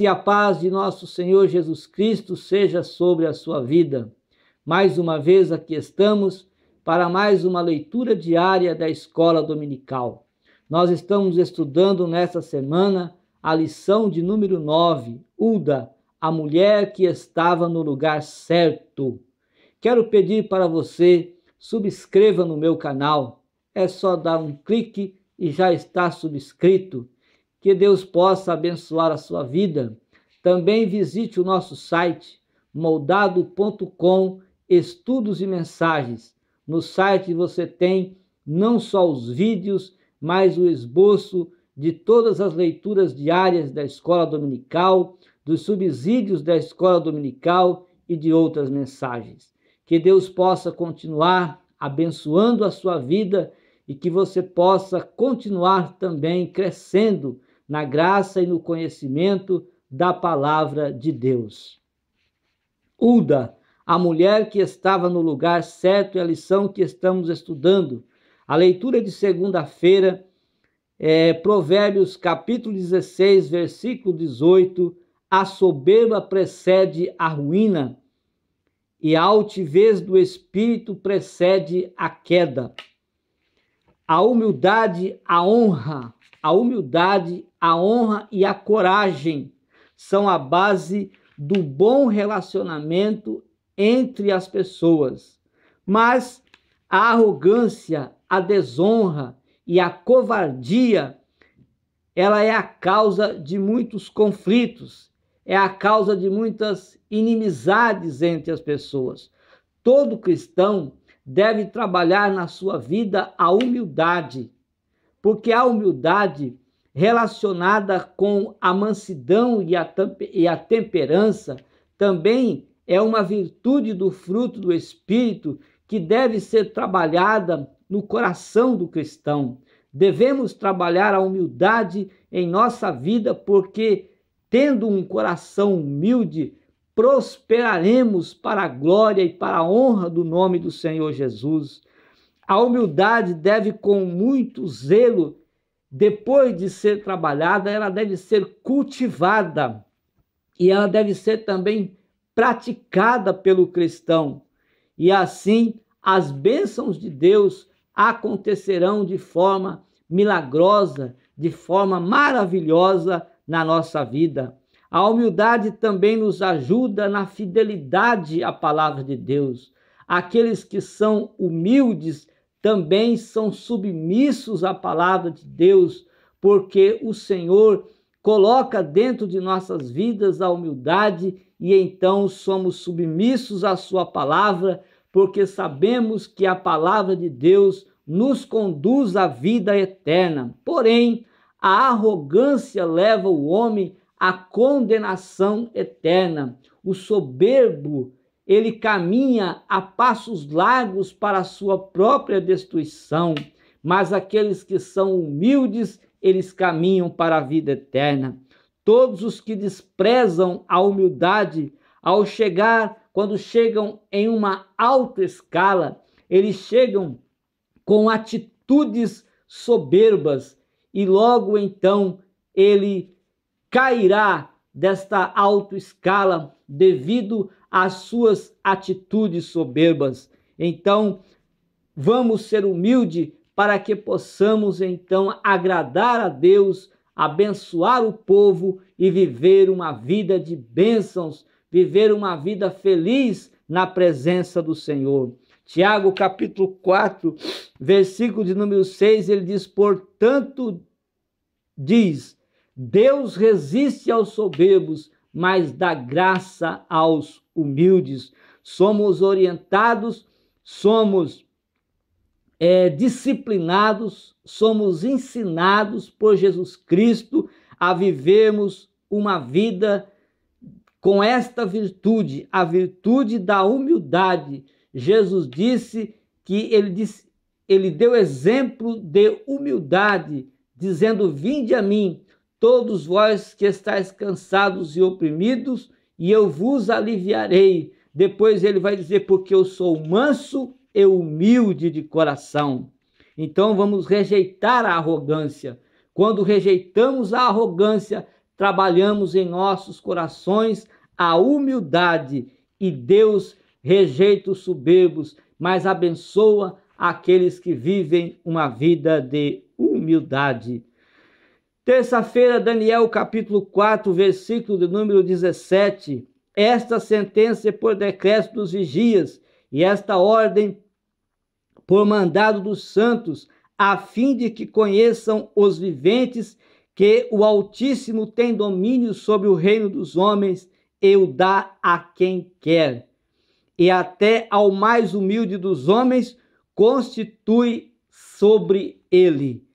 graça e a paz de nosso Senhor Jesus Cristo seja sobre a sua vida. Mais uma vez aqui estamos para mais uma leitura diária da Escola Dominical. Nós estamos estudando nesta semana a lição de número 9, Uda, a mulher que estava no lugar certo. Quero pedir para você, subscreva no meu canal. É só dar um clique e já está subscrito. Que Deus possa abençoar a sua vida. Também visite o nosso site, moldado.com, estudos e mensagens. No site você tem não só os vídeos, mas o esboço de todas as leituras diárias da Escola Dominical, dos subsídios da Escola Dominical e de outras mensagens. Que Deus possa continuar abençoando a sua vida e que você possa continuar também crescendo na graça e no conhecimento da palavra de Deus. Uda, a mulher que estava no lugar certo, é a lição que estamos estudando. A leitura de segunda-feira é Provérbios capítulo 16, versículo 18. A soberba precede a ruína e a altivez do espírito precede a queda. A humildade, a honra e a coragem são a base do bom relacionamento entre as pessoas. Mas a arrogância, a desonra e a covardia, ela é a causa de muitos conflitos, é a causa de muitas inimizades entre as pessoas. Todo cristão deve trabalhar na sua vida a humildade, porque a humildade relacionada com a mansidão e a temperança também é uma virtude do fruto do Espírito que deve ser trabalhada no coração do cristão. Devemos trabalhar a humildade em nossa vida, porque tendo um coração humilde, prosperaremos para a glória e para a honra do nome do Senhor Jesus. A humildade deve, com muito zelo, depois de ser trabalhada, ela deve ser cultivada e ela deve ser também praticada pelo cristão. E assim, as bênçãos de Deus acontecerão de forma milagrosa, de forma maravilhosa na nossa vida. A humildade também nos ajuda na fidelidade à palavra de Deus. Aqueles que são humildes também são submissos à palavra de Deus, porque o Senhor coloca dentro de nossas vidas a humildade e então somos submissos à sua palavra, porque sabemos que a palavra de Deus nos conduz à vida eterna. Porém, a arrogância leva o homem à condenação eterna. O soberbo, ele caminha a passos largos para a sua própria destruição, mas aqueles que são humildes, eles caminham para a vida eterna. Todos os que desprezam a humildade, quando chegam em uma alta escala, eles chegam com atitudes soberbas e logo então ele cairá desta alta escala devido às suas atitudes soberbas. Então, vamos ser humildes para que possamos então agradar a Deus, abençoar o povo e viver uma vida de bênçãos, viver uma vida feliz na presença do Senhor. Tiago, capítulo 4, versículo de número 6, ele diz: portanto, diz, Deus resiste aos soberbos, mas dá graça aos humildes. Somos orientados, somos disciplinados, somos ensinados por Jesus Cristo a vivermos uma vida com esta virtude, a virtude da humildade. Jesus disse que ele deu exemplo de humildade, dizendo: vinde a mim, todos vós que estáis cansados e oprimidos, e eu vos aliviarei. Depois ele vai dizer: porque eu sou manso e humilde de coração. Então vamos rejeitar a arrogância. Quando rejeitamos a arrogância, trabalhamos em nossos corações a humildade, e Deus rejeita os soberbos, mas abençoa aqueles que vivem uma vida de humildade. Terça-feira, Daniel capítulo 4, versículo de número 17. Esta sentença é por decreto dos vigias, e esta ordem por mandado dos santos, a fim de que conheçam os viventes que o Altíssimo tem domínio sobre o reino dos homens e o dá a quem quer. E até ao mais humilde dos homens constitui sobre ele.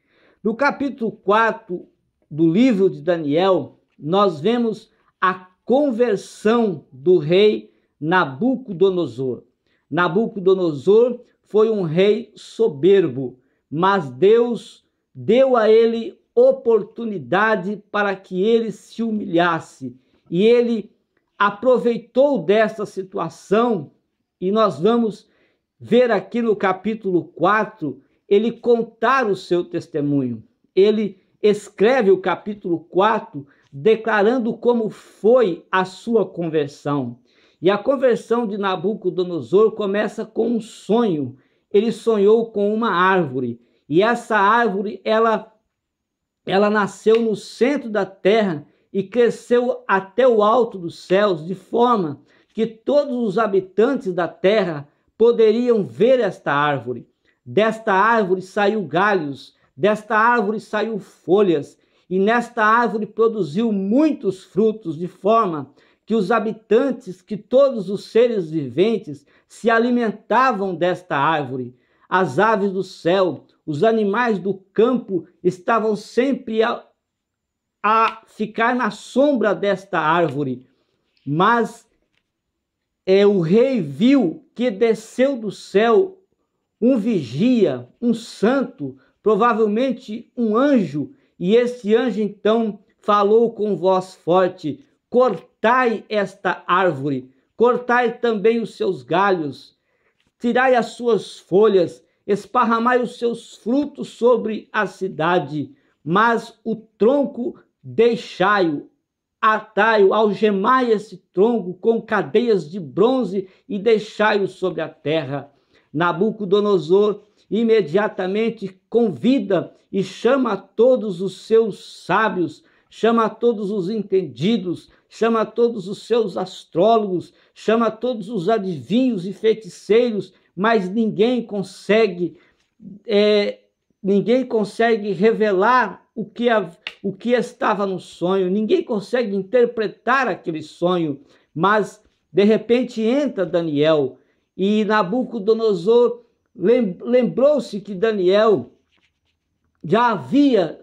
No capítulo 4 do livro de Daniel, nós vemos a conversão do rei Nabucodonosor. Nabucodonosor foi um rei soberbo, mas Deus deu a ele oportunidade para que ele se humilhasse. E ele aproveitou dessa situação, e nós vamos ver aqui no capítulo 4, ele contar o seu testemunho. Ele escreve o capítulo 4, declarando como foi a sua conversão. E a conversão de Nabucodonosor começa com um sonho. Ele sonhou com uma árvore, e essa árvore, ela nasceu no centro da terra e cresceu até o alto dos céus, de forma que todos os habitantes da terra poderiam ver esta árvore. Desta árvore saiu galhos, desta árvore saiu folhas, e nesta árvore produziu muitos frutos, de forma que os habitantes, que todos os seres viventes se alimentavam desta árvore. As aves do céu, os animais do campo estavam sempre a ficar na sombra desta árvore. Mas o rei viu que desceu do céu um vigia, um santo, provavelmente um anjo, e este anjo então falou com voz forte: cortai esta árvore, cortai também os seus galhos, tirai as suas folhas, esparramai os seus frutos sobre a cidade, mas o tronco deixai-o, atai-o, algemai esse tronco com cadeias de bronze e deixai-o sobre a terra. Nabucodonosor imediatamente convida e chama todos os seus sábios, chama todos os entendidos, chama todos os seus astrólogos, chama todos os adivinhos e feiticeiros, mas ninguém consegue revelar o que estava no sonho, ninguém consegue interpretar aquele sonho. Mas de repente entra Daniel, e Nabucodonosor lembrou-se que Daniel já havia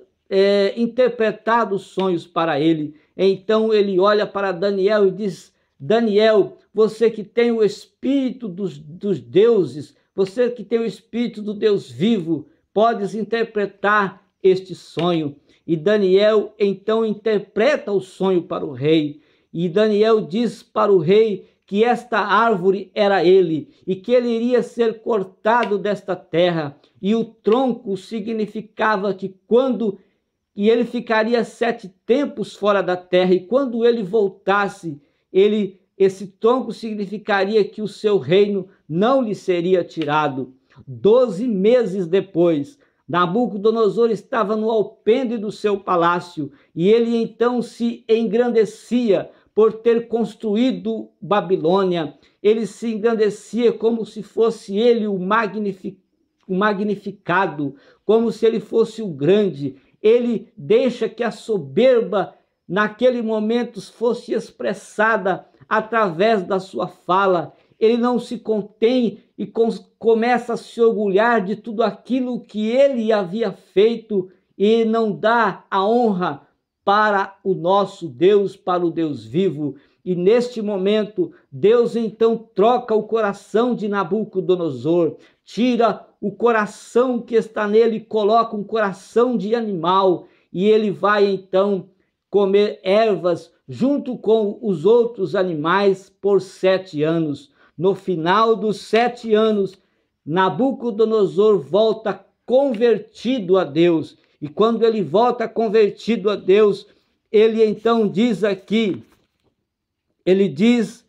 interpretado os sonhos para ele. Então ele olha para Daniel e diz: Daniel, você que tem o espírito dos deuses, você que tem o espírito do Deus vivo, podes interpretar este sonho. E Daniel então interpreta o sonho para o rei. E Daniel diz para o rei que esta árvore era ele, e que ele iria ser cortado desta terra, e o tronco significava que ele ficaria 7 tempos fora da terra, e quando ele voltasse, esse tronco significaria que o seu reino não lhe seria tirado. 12 meses depois, Nabucodonosor estava no alpendre do seu palácio, e ele então se engrandecia por ter construído Babilônia. Ele se engrandecia como se fosse ele o magnificado, como se ele fosse o grande. Ele deixa que a soberba naquele momento fosse expressada através da sua fala. Ele não se contém e começa a se orgulhar de tudo aquilo que ele havia feito, e não dá a honra para o nosso Deus, para o Deus vivo. E neste momento, Deus então troca o coração de Nabucodonosor, tira o coração que está nele e coloca um coração de animal, e ele vai então comer ervas junto com os outros animais por 7 anos. No final dos 7 anos, Nabucodonosor volta convertido a Deus. E quando ele volta convertido a Deus, ele então diz aqui, ele diz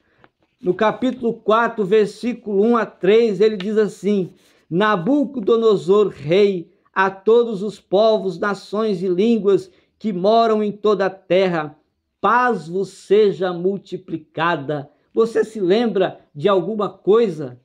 no capítulo 4, versículo 1 a 3, ele diz assim: Nabucodonosor, rei, a todos os povos, nações e línguas que moram em toda a terra, paz vos seja multiplicada. Você se lembra de alguma coisa?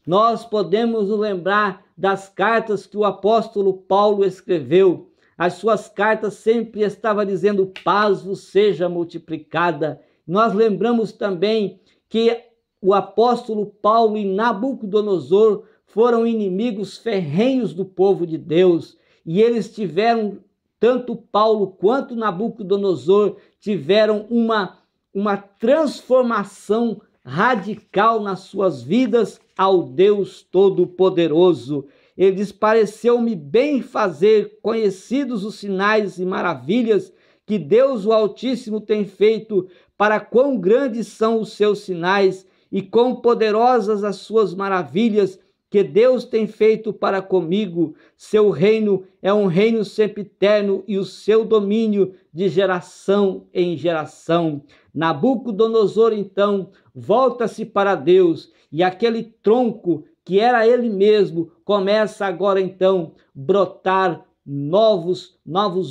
Nós podemos nos lembrar das cartas que o apóstolo Paulo escreveu. As suas cartas sempre estavam dizendo paz vos seja multiplicada. Nós lembramos também que o apóstolo Paulo e Nabucodonosor foram inimigos ferrenhos do povo de Deus, e eles tiveram, tanto Paulo quanto Nabucodonosor, tiveram uma transformação radical nas suas vidas ao Deus Todo-Poderoso. Ele diz: pareceu-me bem fazer conhecidos os sinais e maravilhas que Deus o Altíssimo tem feito, para quão grandes são os seus sinais e quão poderosas as suas maravilhas que Deus tem feito para comigo. Seu reino é um reino sempiterno e o seu domínio de geração em geração. Nabucodonosor, então, volta-se para Deus, e aquele tronco que era ele mesmo começa agora, então, brotar novos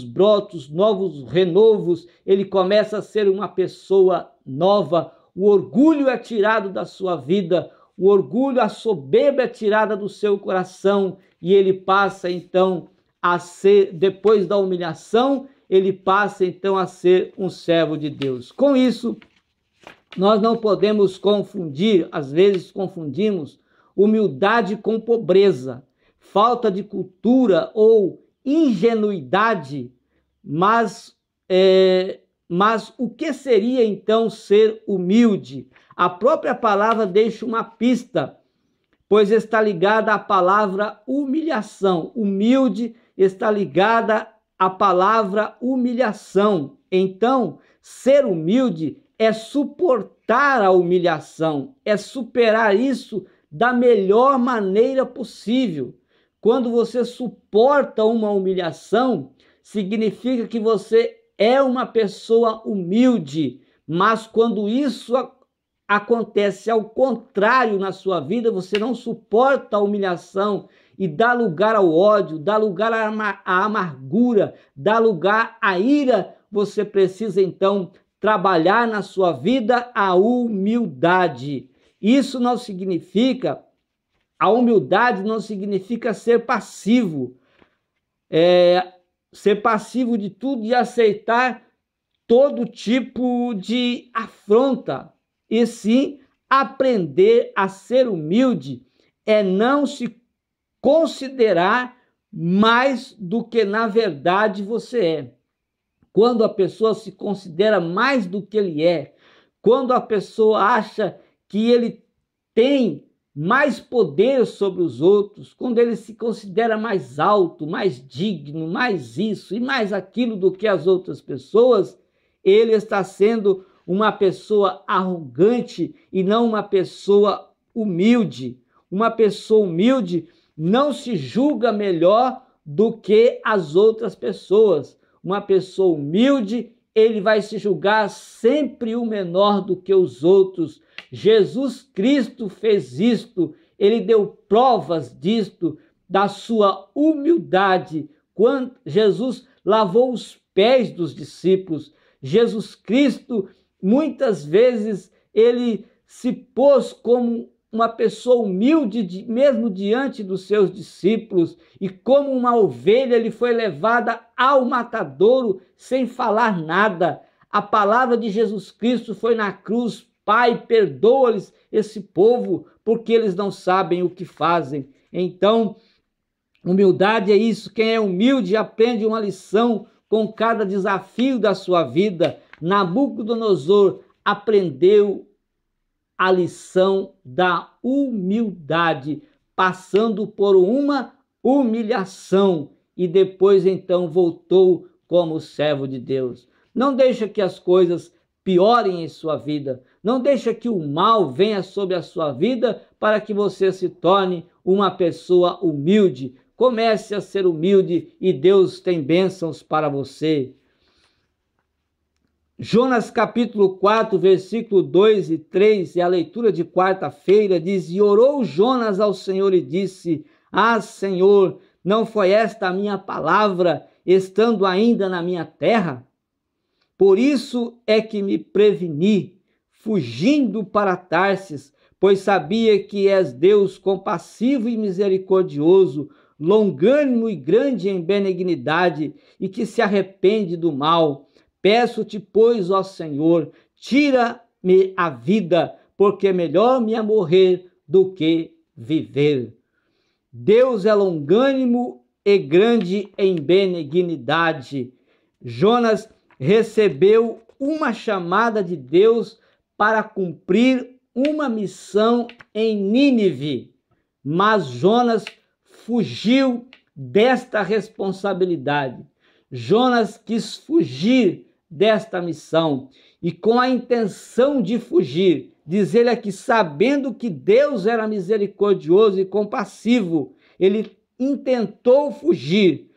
brotos, novos renovos. Ele começa a ser uma pessoa nova. O orgulho é tirado da sua vida, o orgulho, a soberba é tirada do seu coração, e ele passa então a ser, depois da humilhação, ele passa então a ser um servo de Deus. Com isso, nós não podemos confundir, às vezes confundimos humildade com pobreza, falta de cultura ou ingenuidade, mas o que seria então ser humilde? A própria palavra deixa uma pista, pois está ligada à palavra humilhação. Humilde está ligada à palavra humilhação. Então, ser humilde é suportar a humilhação, é superar isso da melhor maneira possível. Quando você suporta uma humilhação, significa que você é uma pessoa humilde. Mas quando isso acontece ao contrário na sua vida, você não suporta a humilhação e dá lugar ao ódio, dá lugar à amargura, dá lugar à ira, você precisa então trabalhar na sua vida a humildade. Isso não significa, a humildade não significa ser passivo, ser passivo de tudo e aceitar todo tipo de afronta. E sim, aprender a ser humilde é não se considerar mais do que na verdade você é. Quando a pessoa se considera mais do que ele é, quando a pessoa acha que ele tem mais poder sobre os outros, quando ele se considera mais alto, mais digno, mais isso e mais aquilo do que as outras pessoas, ele está sendo uma pessoa arrogante e não uma pessoa humilde. Uma pessoa humilde não se julga melhor do que as outras pessoas. Uma pessoa humilde, ele vai se julgar sempre o menor do que os outros. Jesus Cristo fez isto, ele deu provas disto, da sua humildade. Quando Jesus lavou os pés dos discípulos, Jesus Cristo, muitas vezes, ele se pôs como uma pessoa humilde, mesmo diante dos seus discípulos, e como uma ovelha, ele foi levada ao matadouro sem falar nada. A palavra de Jesus Cristo foi na cruz: Pai, perdoa-lhes esse povo, porque eles não sabem o que fazem. Então, humildade é isso. Quem é humilde aprende uma lição com cada desafio da sua vida. Nabucodonosor aprendeu a lição da humildade, passando por uma humilhação, e depois então voltou como servo de Deus. Não deixa que as coisas piorem em sua vida, não deixa que o mal venha sobre a sua vida para que você se torne uma pessoa humilde. Comece a ser humilde e Deus tem bênçãos para você. Jonas capítulo 4, versículo 2 e 3, é a leitura de quarta-feira, diz: E orou Jonas ao Senhor e disse: Ah, Senhor, não foi esta a minha palavra, estando ainda na minha terra? Por isso é que me preveni, fugindo para Tarsis, pois sabia que és Deus compassivo e misericordioso, longânimo e grande em benignidade, e que se arrepende do mal. Peço-te, pois, ó Senhor, tira-me a vida, porque melhor me é morrer do que viver. Deus é longânimo e grande em benignidade. Jonas recebeu uma chamada de Deus para cumprir uma missão em Nínive, mas Jonas fugiu desta responsabilidade. Jonas quis fugir desta missão e, com a intenção de fugir, diz ele aqui, sabendo que Deus era misericordioso e compassivo, ele intentou fugir,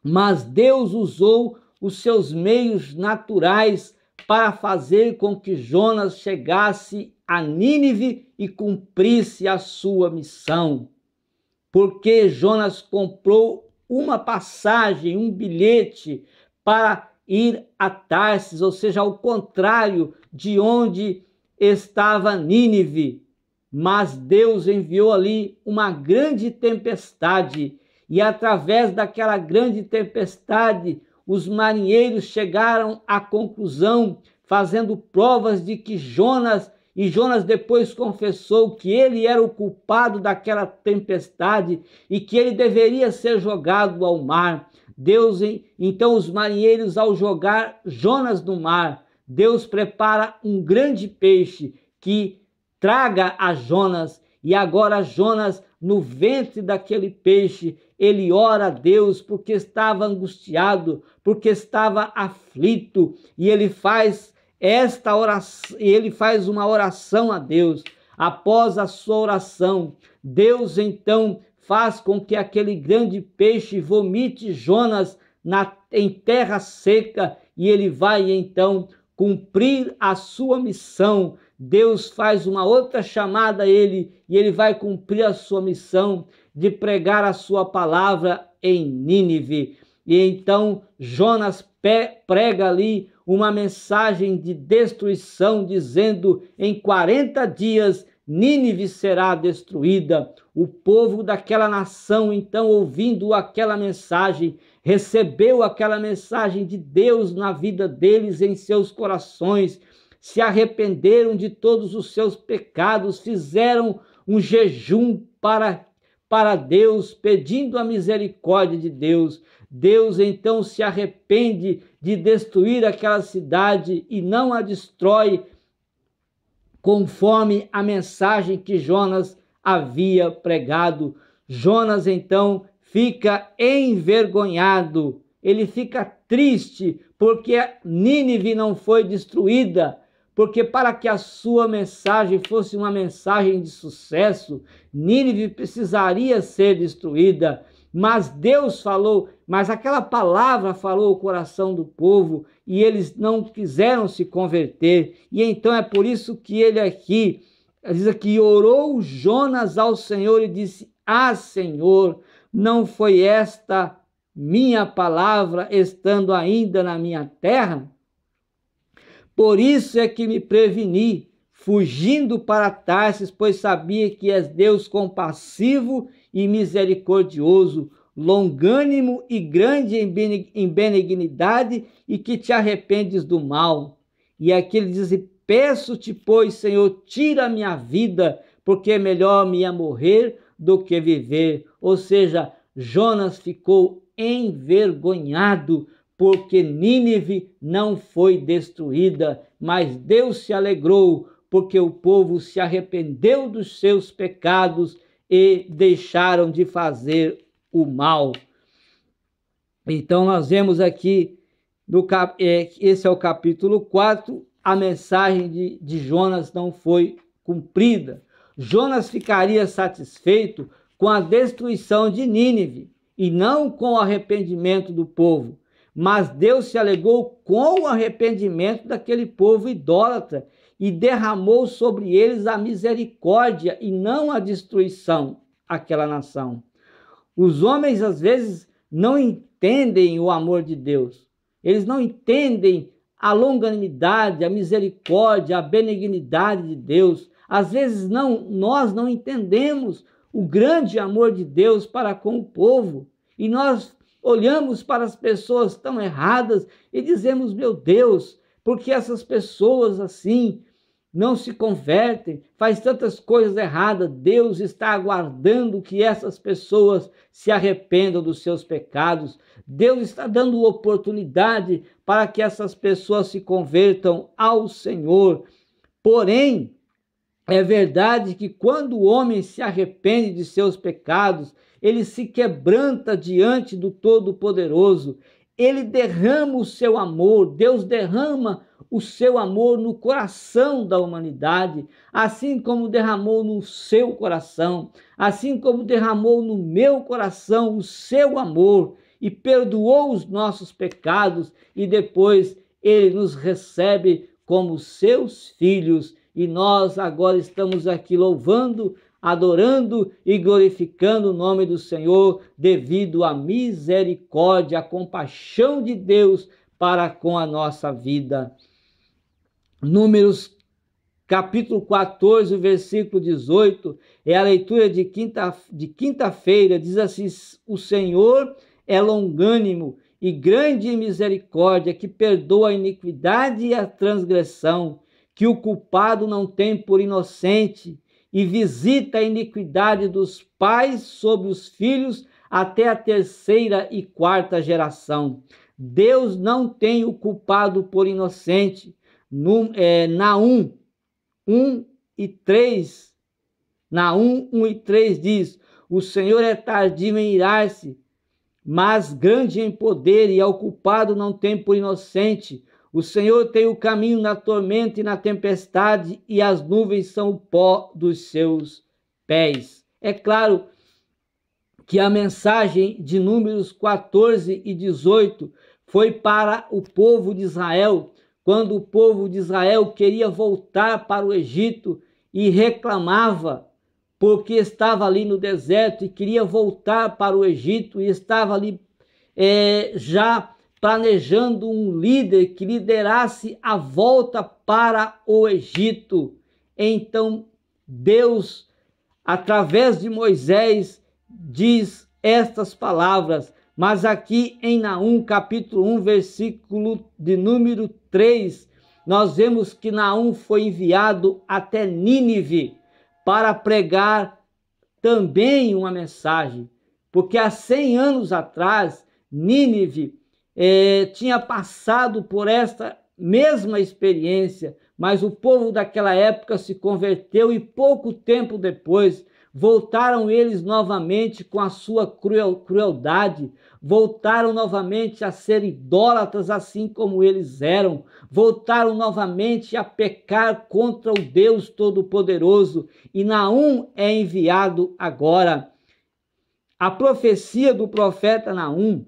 mas Deus usou os seus meios naturais para fazer com que Jonas chegasse a Nínive e cumprisse a sua missão. Porque Jonas comprou uma passagem, um bilhete para ir a Tarsis, ou seja, ao contrário de onde estava Nínive. Mas Deus enviou ali uma grande tempestade, e através daquela grande tempestade, os marinheiros chegaram à conclusão, fazendo provas de que Jonas depois confessou que ele era o culpado daquela tempestade e que ele deveria ser jogado ao mar. Então os marinheiros, ao jogar Jonas no mar, Deus prepara um grande peixe que traga a Jonas, e agora Jonas, no ventre daquele peixe, ele ora a Deus porque estava angustiado, porque estava aflito, e ele faz esta oração, ele faz uma oração a Deus. Após a sua oração, Deus então faz com que aquele grande peixe vomite Jonas em terra seca, e ele vai então cumprir a sua missão. Deus faz uma outra chamada a ele, e ele vai cumprir a sua missão de pregar a sua palavra em Nínive. E então Jonas prega ali uma mensagem de destruição, dizendo: em 40 dias Nínive será destruída. O povo daquela nação, então, ouvindo aquela mensagem, recebeu aquela mensagem de Deus na vida deles, em seus corações, se arrependeram de todos os seus pecados, fizeram um jejum para Deus, pedindo a misericórdia de Deus. Deus então se arrepende de destruir aquela cidade e não a destrói, conforme a mensagem que Jonas havia pregado. Jonas então fica envergonhado, ele fica triste porque Nínive não foi destruída, porque para que a sua mensagem fosse uma mensagem de sucesso, Nínive precisaria ser destruída. Mas Deus falou, mas aquela palavra falou o coração do povo, e eles não quiseram se converter. E então é por isso que ele aqui diz aqui: orou Jonas ao Senhor e disse: Ah, Senhor, não foi esta minha palavra estando ainda na minha terra? Por isso é que me preveni, fugindo para Tarsis, pois sabia que és Deus compassivo e misericordioso, longânimo e grande em benignidade, e que te arrependes do mal. E aqui ele diz: peço-te, pois, Senhor, tira a minha vida, porque é melhor me é morrer do que viver. Ou seja, Jonas ficou envergonhado, porque Nínive não foi destruída, mas Deus se alegrou, porque o povo se arrependeu dos seus pecados e deixaram de fazer o mal. Então nós vemos aqui, esse é o capítulo 4, a mensagem de Jonas não foi cumprida. Jonas ficaria satisfeito com a destruição de Nínive e não com o arrependimento do povo. Mas Deus se alegrou com o arrependimento daquele povo idólatra e derramou sobre eles a misericórdia e não a destruição, aquela nação. Os homens, às vezes, não entendem o amor de Deus. Eles não entendem a longanimidade, a misericórdia, a benignidade de Deus. Às vezes, nós não entendemos o grande amor de Deus para com o povo. E nós olhamos para as pessoas tão erradas e dizemos, meu Deus, por que essas pessoas assim não se convertem, faz tantas coisas erradas? Deus está aguardando que essas pessoas se arrependam dos seus pecados. Deus está dando oportunidade para que essas pessoas se convertam ao Senhor. Porém, é verdade que quando o homem se arrepende de seus pecados, ele se quebranta diante do Todo-Poderoso. Ele derrama o seu amor, Deus derrama o seu amor no coração da humanidade, assim como derramou no seu coração, assim como derramou no meu coração o seu amor e perdoou os nossos pecados, e depois ele nos recebe como seus filhos, e nós agora estamos aqui louvando, adorando e glorificando o nome do Senhor devido à misericórdia, à compaixão de Deus para com a nossa vida. Números capítulo 14, versículo 18, é a leitura de quinta-feira, diz assim: o Senhor é longânimo e grande em misericórdia, que perdoa a iniquidade e a transgressão, que o culpado não tem por inocente, e visita a iniquidade dos pais sobre os filhos até a terceira e quarta geração. Deus não tem o culpado por inocente. Naum 1 e 3, Naum 1 e 3 diz: o Senhor é tardio em irar-se, mas grande em poder, e ao culpado não tem por inocente. O Senhor tem o caminho na tormenta e na tempestade, e as nuvens são o pó dos seus pés. É claro que a mensagem de Números 14 e 18 foi para o povo de Israel, quando o povo de Israel queria voltar para o Egito e reclamava, porque estava ali no deserto e queria voltar para o Egito, e estava ali já planejando um líder que liderasse a volta para o Egito. Então Deus, através de Moisés, diz estas palavras, mas aqui em Naum capítulo 1, versículo de número 3, nós vemos que Naum foi enviado até Nínive para pregar também uma mensagem, porque há 100 anos atrás, Nínive tinha passado por esta mesma experiência, mas o povo daquela época se converteu e pouco tempo depois voltaram eles novamente com a sua crueldade, voltaram novamente a ser idólatras assim como eles eram, voltaram novamente a pecar contra o Deus Todo-Poderoso, e Naum é enviado agora. A profecia do profeta Naum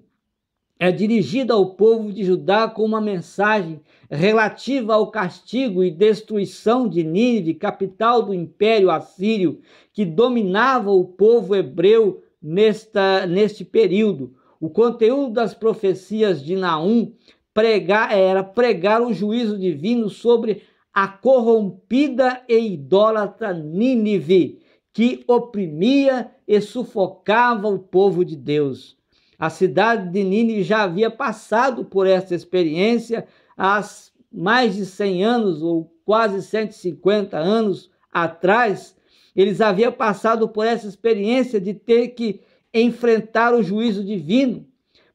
é dirigida ao povo de Judá com uma mensagem relativa ao castigo e destruição de Nínive, capital do Império Assírio, que dominava o povo hebreu neste período. O conteúdo das profecias de Naum era pregar o juízo divino sobre a corrompida e idólatra Nínive, que oprimia e sufocava o povo de Deus. A cidade de Nínive já havia passado por essa experiência há mais de 100 anos, ou quase 150 anos atrás. Eles haviam passado por essa experiência de ter que enfrentar o juízo divino.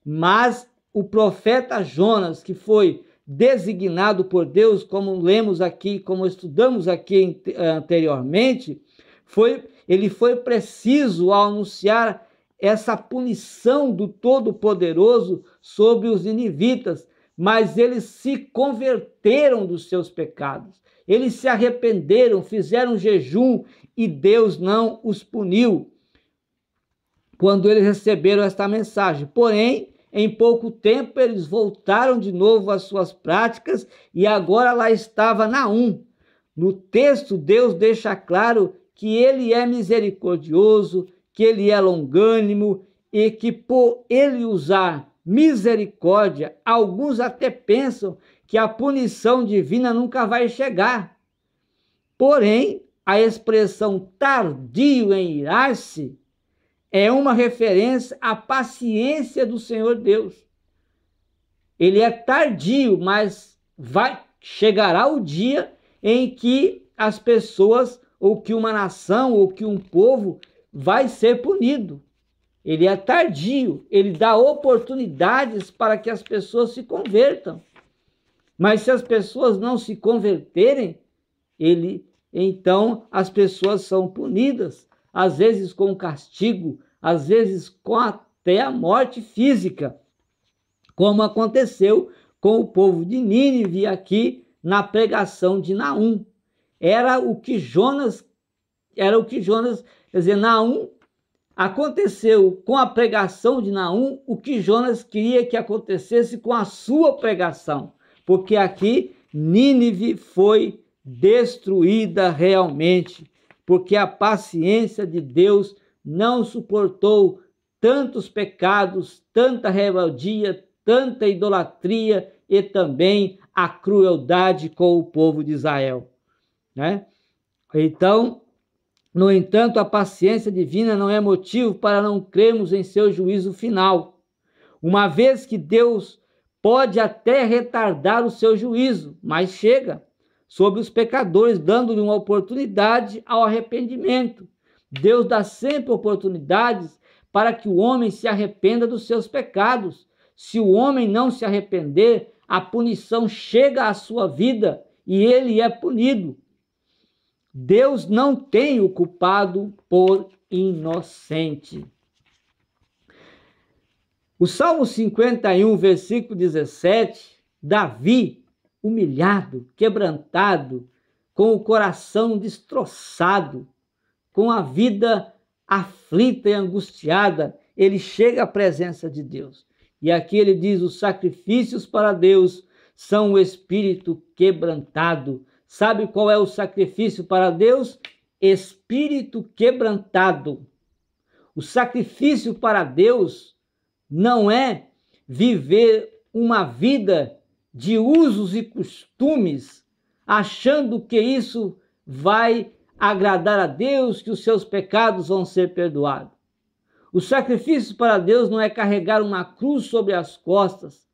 Mas o profeta Jonas, que foi designado por Deus, como lemos aqui, como estudamos aqui anteriormente, ele foi preciso ao anunciar essa punição do Todo-Poderoso sobre os ninivitas, mas eles se converteram dos seus pecados, eles se arrependeram, fizeram jejum e Deus não os puniu quando eles receberam esta mensagem. Porém, Em pouco tempo eles voltaram de novo às suas práticas e agora lá estava Naum. No texto, Deus deixa claro que ele é misericordioso, que ele é longânimo e que por ele usar misericórdia, alguns até pensam que a punição divina nunca vai chegar. Porém, a expressão tardio em irar-se é uma referência à paciência do Senhor Deus. Ele é tardio, mas chegará o dia em que as pessoas, ou que uma nação, ou que um povo vai ser punido. Ele é tardio, ele dá oportunidades para que as pessoas se convertam. Mas se as pessoas não se converterem, então as pessoas são punidas, às vezes com castigo, às vezes com até a morte física, como aconteceu com o povo de Nínive aqui na pregação de Naum. Era o que Jonas, quer dizer, Naum, aconteceu com a pregação de Naum o que Jonas queria que acontecesse com a sua pregação, porque aqui Nínive foi destruída realmente, porque a paciência de Deus não suportou tantos pecados, tanta rebeldia, tanta idolatria e também a crueldade com o povo de Israel, né? Então, no entanto, a paciência divina não é motivo para não crermos em seu juízo final, uma vez que Deus pode até retardar o seu juízo, mas chega sobre os pecadores, dando-lhe uma oportunidade ao arrependimento. Deus dá sempre oportunidades para que o homem se arrependa dos seus pecados. Se o homem não se arrepender, a punição chega à sua vida e ele é punido. Deus não tem o culpado por inocente. O Salmo 51, versículo 17, Davi, humilhado, quebrantado, com o coração destroçado, com a vida aflita e angustiada, ele chega à presença de Deus. E aqui ele diz: os sacrifícios para Deus são o espírito quebrantado. Sabe qual é o sacrifício para Deus? Espírito quebrantado. O sacrifício para Deus não é viver uma vida de usos e costumes, achando que isso vai agradar a Deus, que os seus pecados vão ser perdoados. O sacrifício para Deus não é carregar uma cruz sobre as costas,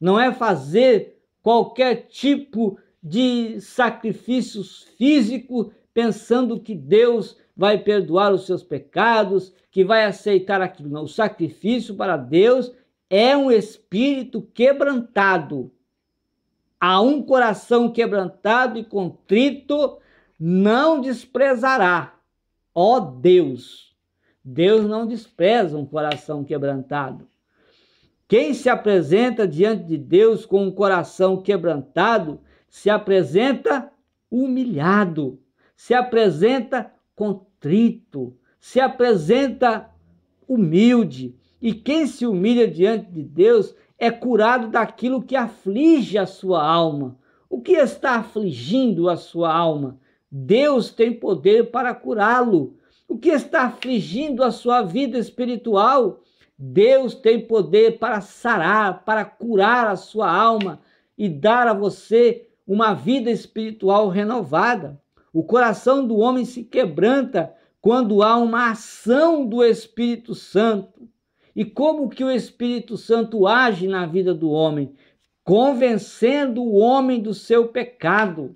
não é fazer qualquer tipo de sacrifícios físicos pensando que Deus vai perdoar os seus pecados, que vai aceitar aquilo. Não, o sacrifício para Deus é um espírito quebrantado. A um coração quebrantado e contrito não desprezará. Ó Deus! Deus não despreza um coração quebrantado. Quem se apresenta diante de Deus com um coração quebrantado, se apresenta humilhado, se apresenta contrito, se apresenta humilde. E quem se humilha diante de Deus é curado daquilo que aflige a sua alma. O que está afligindo a sua alma? Deus tem poder para curá-lo. O que está afligindo a sua vida espiritual? Deus tem poder para sarar, para curar a sua alma e dar a você uma vida espiritual renovada. O coração do homem se quebranta quando há uma ação do Espírito Santo. E como que o Espírito Santo age na vida do homem? Convencendo o homem do seu pecado.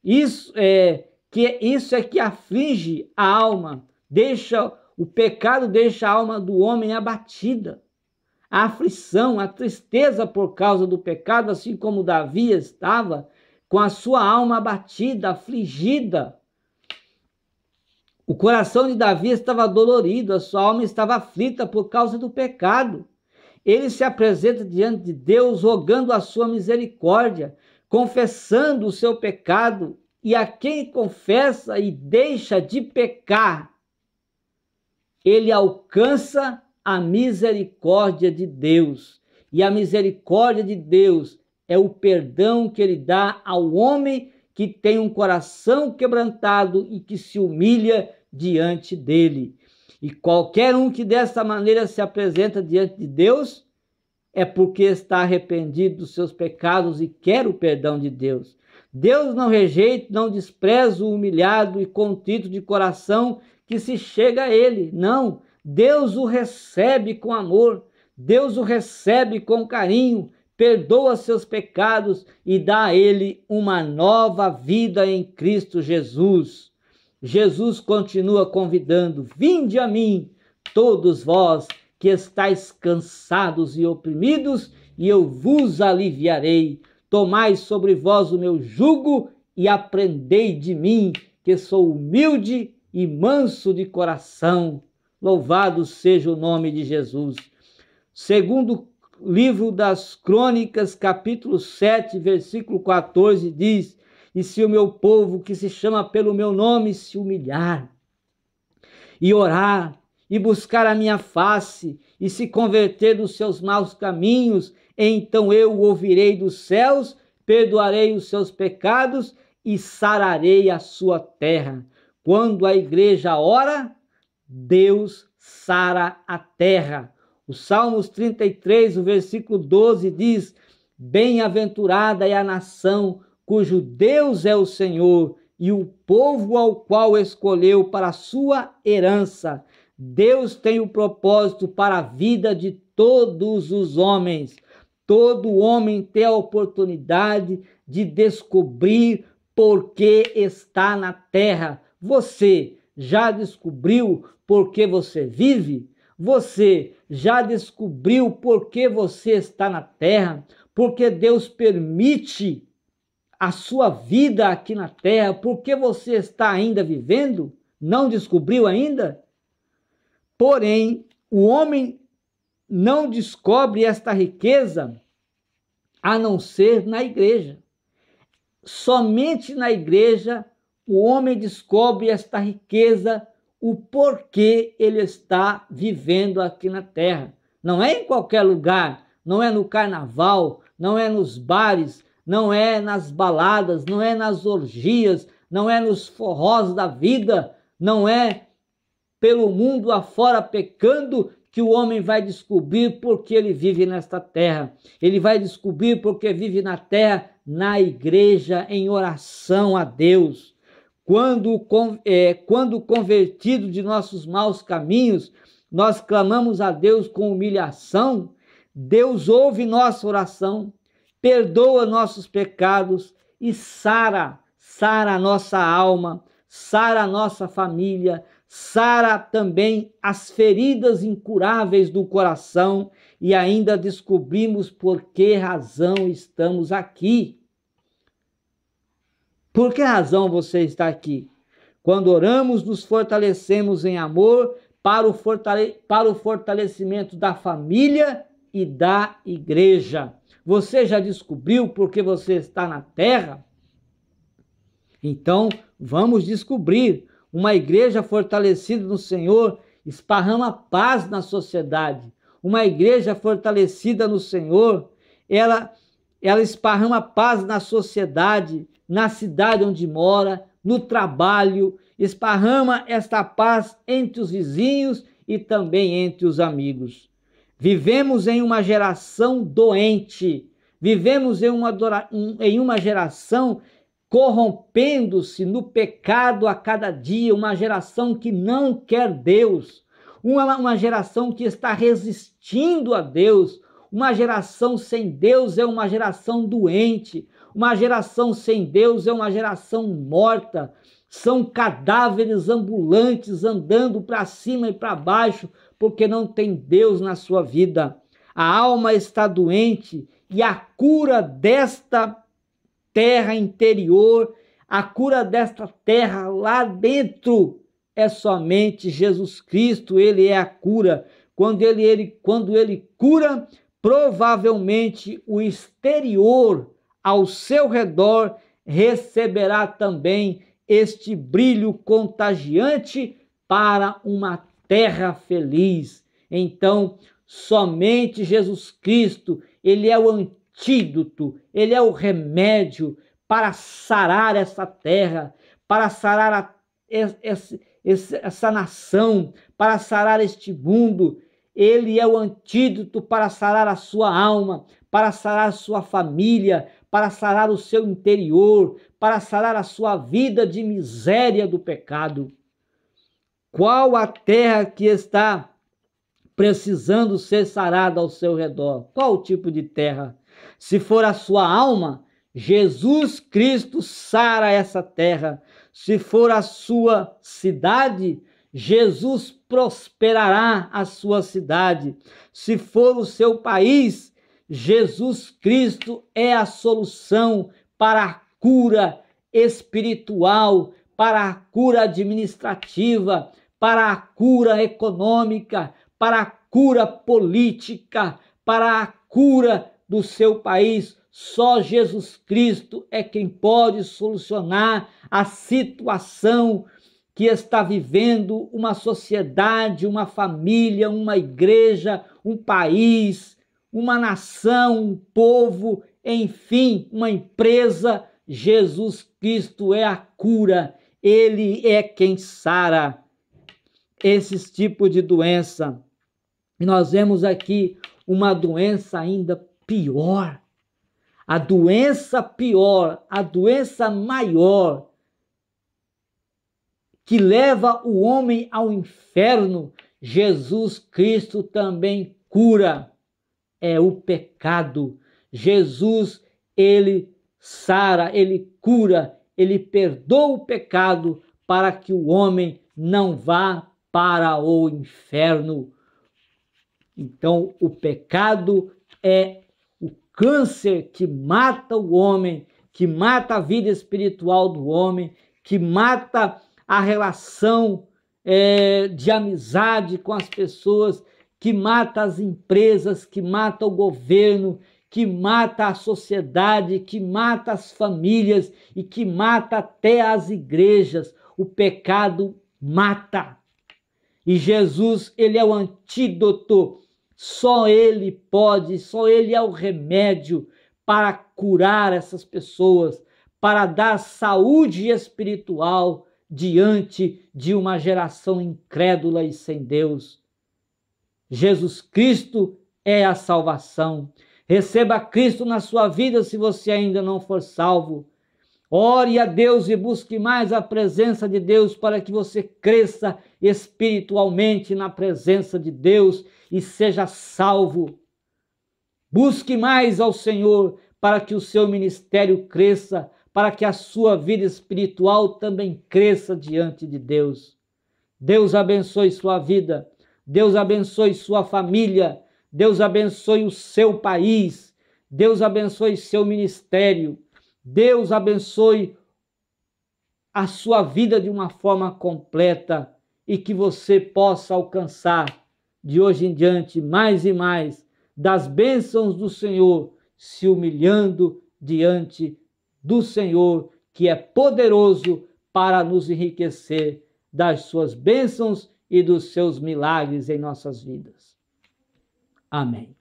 Isso é que aflige a alma, o pecado deixa a alma do homem abatida. A aflição, a tristeza por causa do pecado, assim como Davi estava, com a sua alma abatida, afligida. O coração de Davi estava dolorido, a sua alma estava aflita por causa do pecado. Ele se apresenta diante de Deus, rogando a sua misericórdia, confessando o seu pecado, e a quem confessa e deixa de pecar, ele alcança a misericórdia de Deus. E a misericórdia de Deus é o perdão que ele dá ao homem que tem um coração quebrantado e que se humilha diante dele. E qualquer um que dessa maneira se apresenta diante de Deus é porque está arrependido dos seus pecados e quer o perdão de Deus. Deus não rejeita, não despreza o humilhado e contrito de coração que se chega a ele. Não, Deus o recebe com amor, Deus o recebe com carinho, perdoa seus pecados e dá a ele uma nova vida em Cristo Jesus. Jesus continua convidando: vinde a mim, todos vós que estáis cansados e oprimidos, e eu vos aliviarei. Tomai sobre vós o meu jugo e aprendei de mim, que sou humilde e manso de coração. Louvado seja o nome de Jesus. Segundo livro das Crônicas, capítulo 7, versículo 14, diz: e se o meu povo, que se chama pelo meu nome, se humilhar e orar e buscar a minha face e se converter dos seus maus caminhos, então eu o ouvirei dos céus, perdoarei os seus pecados e sararei a sua terra. Quando a igreja ora, Deus sara a terra. O Salmos 33, o versículo 12 diz: bem-aventurada é a nação cujo Deus é o Senhor e o povo ao qual escolheu para a sua herança. Deus tem o propósito para a vida de todos os homens. Todo homem tem a oportunidade de descobrir por que está na terra. Você já descobriu por que você vive? Você já descobriu por que você está na terra? Porque Deus permite a sua vida aqui na terra? Por que você está ainda vivendo? Não descobriu ainda? Porém, o homem não descobre esta riqueza a não ser na igreja. Somente na igreja o homem descobre esta riqueza, o porquê ele está vivendo aqui na terra. Não é em qualquer lugar, não é no carnaval, não é nos bares, não é nas baladas, não é nas orgias, não é nos forrós da vida, não é pelo mundo afora pecando que o homem vai descobrir porque ele vive nesta terra. Ele vai descobrir porque vive na terra, na igreja, em oração a Deus. Quando convertido de nossos maus caminhos, nós clamamos a Deus com humilhação, Deus ouve nossa oração, perdoa nossos pecados e sara a nossa alma, sara a nossa família, sara também as feridas incuráveis do coração e ainda descobrimos por que razão estamos aqui. Por que razão você está aqui? Quando oramos, nos fortalecemos em amor para o fortalecimento da família e da igreja. Você já descobriu por que você está na terra? Então, vamos descobrir. Uma igreja fortalecida no Senhor esparrama paz na sociedade. Uma igreja fortalecida no Senhor, ela esparrama paz na sociedade, na cidade onde mora, no trabalho, esparrama esta paz entre os vizinhos e também entre os amigos. Vivemos em uma geração doente, vivemos em uma geração corrompendo-se no pecado a cada dia, uma geração que não quer Deus, uma geração que está resistindo a Deus. Uma geração sem Deus é uma geração doente, uma geração sem Deus é uma geração morta, são cadáveres ambulantes andando para cima e para baixo porque não tem Deus na sua vida. A alma está doente e a cura desta terra interior, a cura desta terra lá dentro é somente Jesus Cristo. Ele é a cura. Quando ele cura, provavelmente o exterior ao seu redor receberá também este brilho contagiante para uma terra feliz. Então, somente Jesus Cristo, ele é o antídoto, ele é o remédio para sarar essa terra, para sarar essa nação, para sarar este mundo. Ele é o antídoto para sarar a sua alma, para sarar a sua família, para sarar o seu interior, para sarar a sua vida de miséria do pecado. Qual a terra que está precisando ser sarada ao seu redor? Qual o tipo de terra? Se for a sua alma, Jesus Cristo sara essa terra. Se for a sua cidade, Jesus prosperará a sua cidade. Se for o seu país, Jesus Cristo é a solução para a cura espiritual, para a cura administrativa, para a cura econômica, para a cura política, para a cura do seu país. Só Jesus Cristo é quem pode solucionar a situação que está vivendo uma sociedade, uma família, uma igreja, um país, uma nação, um povo, enfim, uma empresa. Jesus Cristo é a cura, ele é quem sara esses tipos de doença. E nós vemos aqui uma doença ainda pior. A doença pior, a doença maior, que leva o homem ao inferno, Jesus Cristo também cura. É o pecado. Jesus, ele sara, ele cura, ele perdoa o pecado para que o homem não vá para o inferno. Então, o pecado é o câncer que mata o homem, que mata a vida espiritual do homem, que mata a relação de amizade com as pessoas, que mata as empresas, que mata o governo, que mata a sociedade, que mata as famílias e que mata até as igrejas. O pecado mata. E Jesus, ele é o antídoto. Só ele pode, só ele é o remédio para curar essas pessoas, para dar saúde espiritual diante de uma geração incrédula e sem Deus. Jesus Cristo é a salvação. Receba Cristo na sua vida se você ainda não for salvo. Ore a Deus e busque mais a presença de Deus para que você cresça espiritualmente na presença de Deus e seja salvo. Busque mais ao Senhor para que o seu ministério cresça, para que a sua vida espiritual também cresça diante de Deus. Deus abençoe sua vida, Deus abençoe sua família, Deus abençoe o seu país, Deus abençoe seu ministério. Deus abençoe a sua vida de uma forma completa e que você possa alcançar de hoje em diante mais e mais das bênçãos do Senhor, se humilhando diante do Senhor, que é poderoso para nos enriquecer das suas bênçãos e dos seus milagres em nossas vidas. Amém.